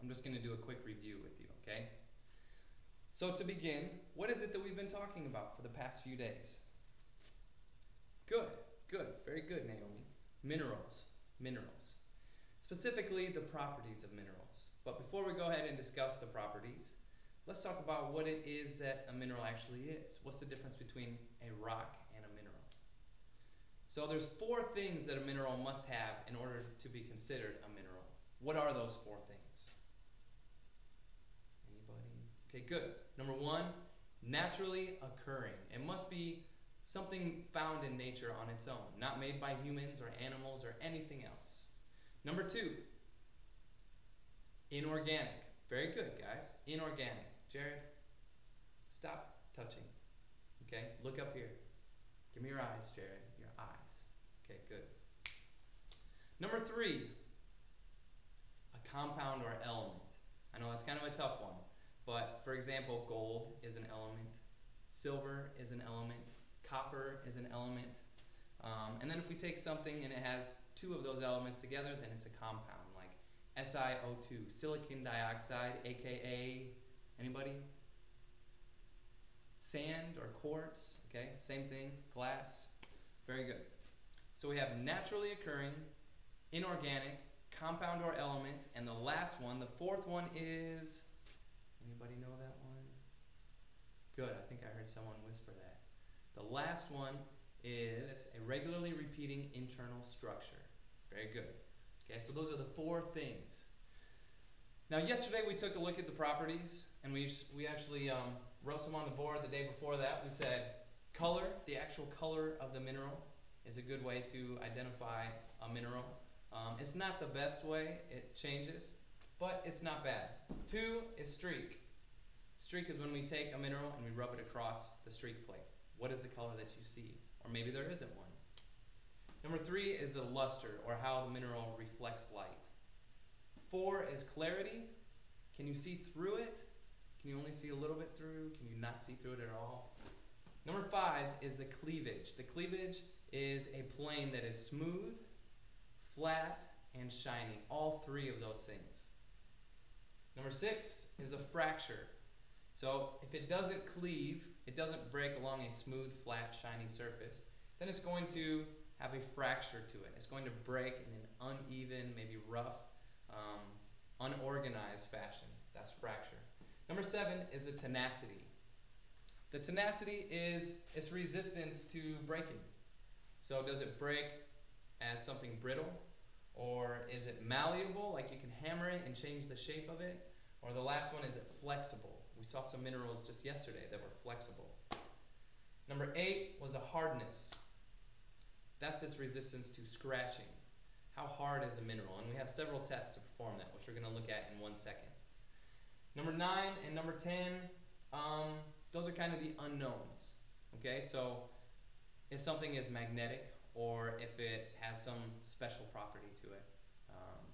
I'm just going to do a quick review with you, okay? So to begin, what is it that we've been talking about for the past few days? Good, very good, Naomi. Minerals. Specifically, the properties of minerals. But before we go ahead and discuss the properties, let's talk about what it is that a mineral actually is. What's the difference between a rock and a mineral? So there's 4 things that a mineral must have in order to be considered a mineral. What are those 4 things? Anybody? Okay, good. Number 1, naturally occurring. It must be something found in nature on its own, not made by humans or animals or anything else. Number 2, inorganic. Very good, guys. Inorganic. Jared, stop touching. Okay, look up here. Give me your eyes, Jared. Your eyes. Okay, good. Number 3, a compound or element. I know that's kind of a tough one, but for example, gold is an element, silver is an element, copper is an element, and then if we take something and it has 2 of those elements together, then it's a compound, like SiO2, silicon dioxide, aka, anybody? Sand or quartz, okay, same thing, glass, very good. So we have naturally occurring, inorganic, compound or element, and the last one, the 4th one is, anybody know that one? Good, I think I heard someone whisper that. The last one is a regularly repeating internal structure. Very good. Okay, so those are the 4 things. Now yesterday we took a look at the properties, and we actually wrote some on the board. The day before that we said color, the actual color of the mineral is a good way to identify a mineral. It's not the best way, it changes, but it's not bad. 2 is streak. Streak is when we take a mineral and we rub it across the streak plate. What is the color that you see? Or maybe there isn't one. Number 3 is the luster, or how the mineral reflects light. 4 is clarity. Can you see through it? Can you only see a little bit through? Can you not see through it at all? Number 5 is the cleavage. The cleavage is a plane that is smooth, flat, and shiny. All 3 of those things. Number 6 is a fracture. So if it doesn't cleave, it doesn't break along a smooth, flat, shiny surface, then it's going to have a fracture to it. It's going to break in an uneven, maybe rough, unorganized fashion. That's fracture. Number 7 is the tenacity. The tenacity is its resistance to breaking. So does it break as something brittle? Or is it malleable, like you can hammer it and change the shape of it? Or the last one, is it flexible? We saw some minerals just yesterday that were flexible. Number 8 was a hardness. That's its resistance to scratching. How hard is a mineral? And we have several tests to perform that, which we're going to look at in 1 second. Number 9 and number 10, those are kind of the unknowns. Okay, so if something is magnetic or if it has some special property to it,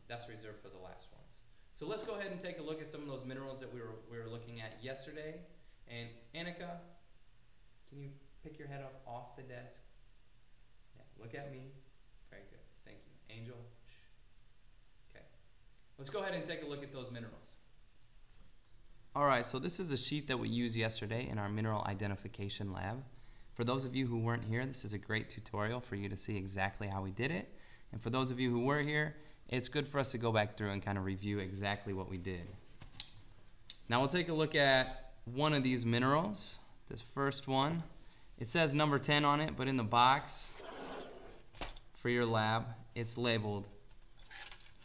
that's reserved for the last ones. So let's go ahead and take a look at some of those minerals that we were looking at yesterday. And Annika, can you pick your head up off the desk? Yeah, look at me. Very good. Thank you. Angel, shh. Okay. Let's go ahead and take a look at those minerals. Alright, so this is a sheet that we used yesterday in our mineral identification lab. For those of you who weren't here, this is a great tutorial for you to see exactly how we did it. And for those of you who were here, it's good for us to go back through and kind of review exactly what we did. Now we'll take a look at one of these minerals, this first one. It says number 10 on it, but in the box for your lab, it's labeled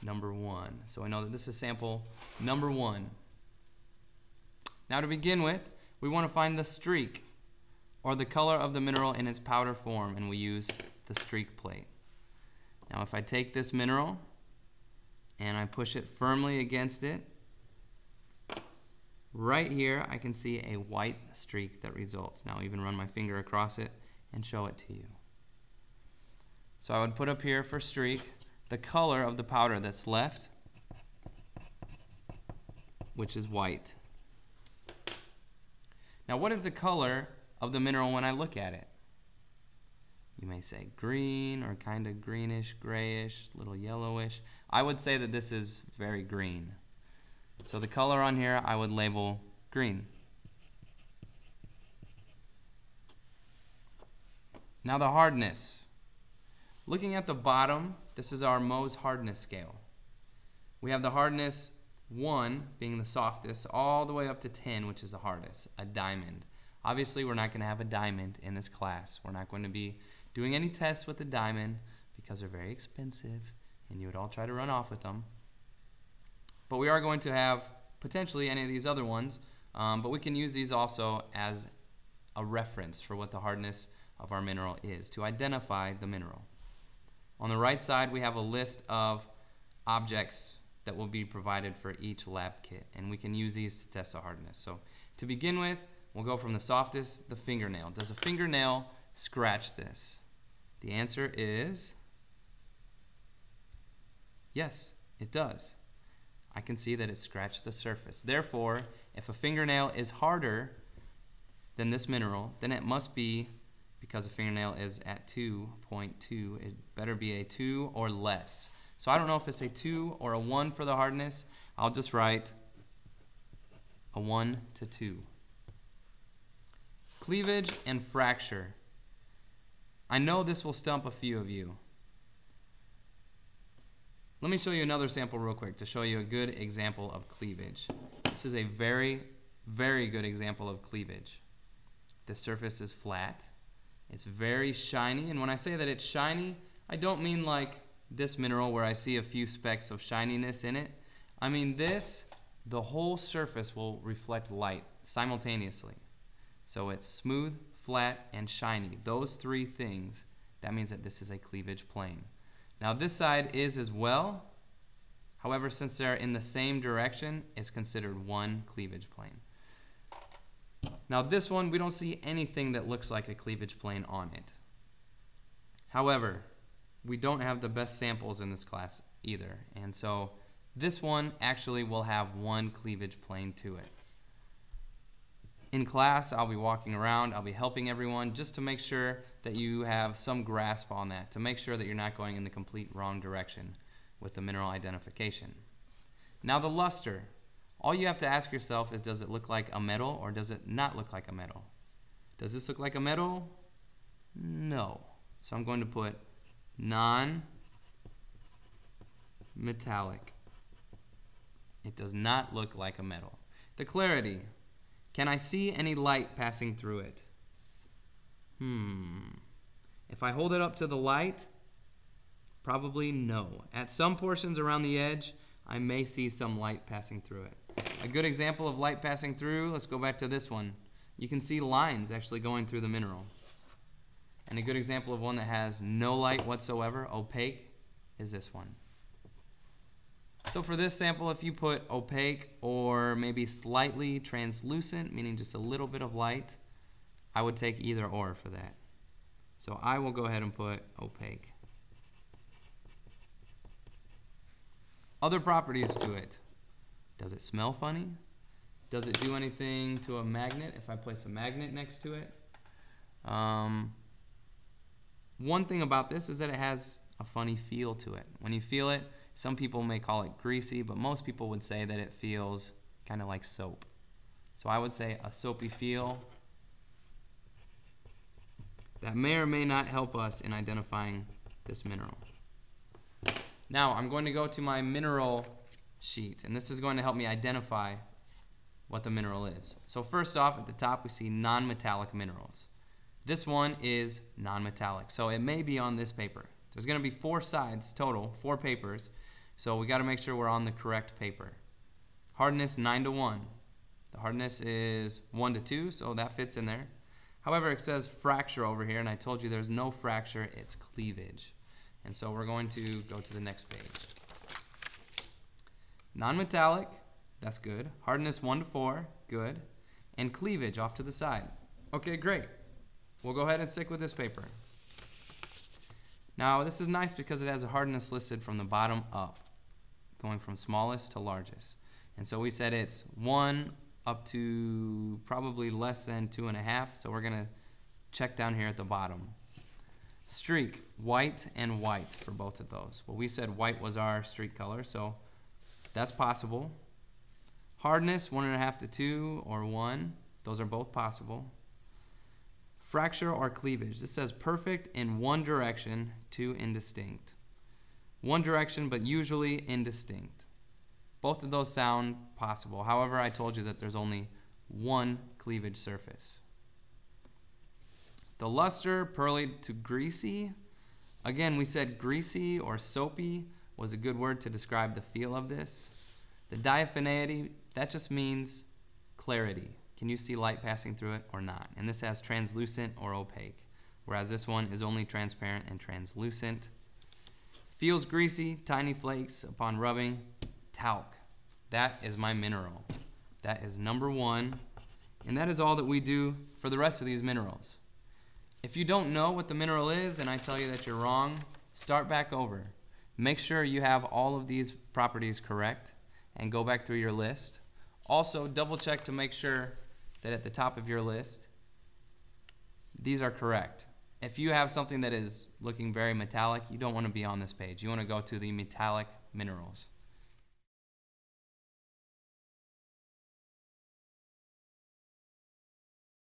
number 1. So we know that this is sample number 1. Now to begin with, we want to find the streak, or the color of the mineral in its powder form, and we use the streak plate. Now if I take this mineral and I push it firmly against it, right here I can see a white streak that results. Now I'll even run my finger across it and show it to you. So I would put up here for streak the color of the powder that's left, which is white. Now what is the color of the mineral when I look at it? You may say green, or kind of greenish, grayish, a little yellowish. I would say that this is very green. So the color on here I would label green. Now the hardness. Looking at the bottom, this is our Mohs hardness scale. We have the hardness 1 being the softest, all the way up to 10, which is the hardest, a diamond. Obviously, we're not going to have a diamond in this class. We're not going to be doing any tests with the diamond because they're very expensive, and you would all try to run off with them. But we are going to have potentially any of these other ones, but we can use these also as a reference for what the hardness of our mineral is, to identify the mineral. On the right side, we have a list of objects that will be provided for each lab kit, and we can use these to test the hardness. So to begin with, we'll go from the softest, the fingernail. Does a fingernail scratch this? The answer is yes, it does. I can see that it scratched the surface. Therefore, if a fingernail is harder than this mineral, then it must be, because the fingernail is at 2.2, it better be a 2 or less. So I don't know if it's a 2 or a 1 for the hardness. I'll just write a 1 to 2. Cleavage and fracture. I know this will stump a few of you. Let me show you another sample real quick to show you a good example of cleavage. This is a very, very good example of cleavage. The surface is flat. It's very shiny, and when I say that it's shiny, I don't mean like this mineral where I see a few specks of shininess in it. I mean this, the whole surface will reflect light simultaneously. So it's smooth, flat, and shiny. Those three things, that means that this is a cleavage plane. Now this side is as well. However, since they're in the same direction, it's considered one cleavage plane. Now this one, we don't see anything that looks like a cleavage plane on it. However, we don't have the best samples in this class either, and so this one actually will have one cleavage plane to it. In class, I'll be walking around, I'll be helping everyone just to make sure that you have some grasp on that, to make sure that you're not going in the complete wrong direction with the mineral identification. Now the luster. All you have to ask yourself is, does it look like a metal or does it not look like a metal? Does this look like a metal? No. So I'm going to put non-metallic. It does not look like a metal. The clarity. Can I see any light passing through it? If I hold it up to the light, probably no. At some portions around the edge, I may see some light passing through it. A good example of light passing through, let's go back to this one. You can see lines actually going through the mineral. And a good example of one that has no light whatsoever, opaque, is this one. So for this sample, if you put opaque or maybe slightly translucent, meaning just a little bit of light, I would take either or for that. So I will go ahead and put opaque. Other properties to it. Does it smell funny? Does it do anything to a magnet if I place a magnet next to it? One thing about this is that it has a funny feel to it. When you feel it, some people may call it greasy, but most people would say that it feels kind of like soap. So I would say a soapy feel. That may or may not help us in identifying this mineral. Now I'm going to go to my mineral sheet, and this is going to help me identify what the mineral is. So first off, at the top we see non-metallic minerals. This one is non-metallic, so it may be on this paper. There's going to be 4 sides total, 4 papers, so we got to make sure we're on the correct paper. Hardness 9 to 1. The hardness is 1 to 2, so that fits in there. However, it says fracture over here, and I told you there's no fracture, it's cleavage. And so we're going to go to the next page. Non-metallic, that's good. Hardness 1 to 4, good. And cleavage off to the side. Okay, great. We'll go ahead and stick with this paper. Now, this is nice because it has a hardness listed from the bottom up, going from smallest to largest. And so we said it's 1 up to probably less than 2.5, so we're going to check down here at the bottom. Streak, white and white for both of those. Well, we said white was our streak color, so that's possible. Hardness, 1.5 to 2 or 1. Those are both possible. Fracture or cleavage. This says perfect in one direction, 2 indistinct. One direction, but usually indistinct. Both of those sound possible. However, I told you that there's only one cleavage surface. The luster, pearly to greasy. Again, we said greasy or soapy was a good word to describe the feel of this. The diaphaneity, that just means clarity. Can you see light passing through it or not? And this has translucent or opaque, whereas this one is only transparent and translucent. Feels greasy, tiny flakes upon rubbing. Talc. That is my mineral. That is number 1. And that is all that we do for the rest of these minerals. If you don't know what the mineral is and I tell you that you're wrong, start back over. Make sure you have all of these properties correct and go back through your list. Also, double check to make sure that at the top of your list, these are correct. If you have something that is looking very metallic, you don't want to be on this page. You want to go to the metallic minerals.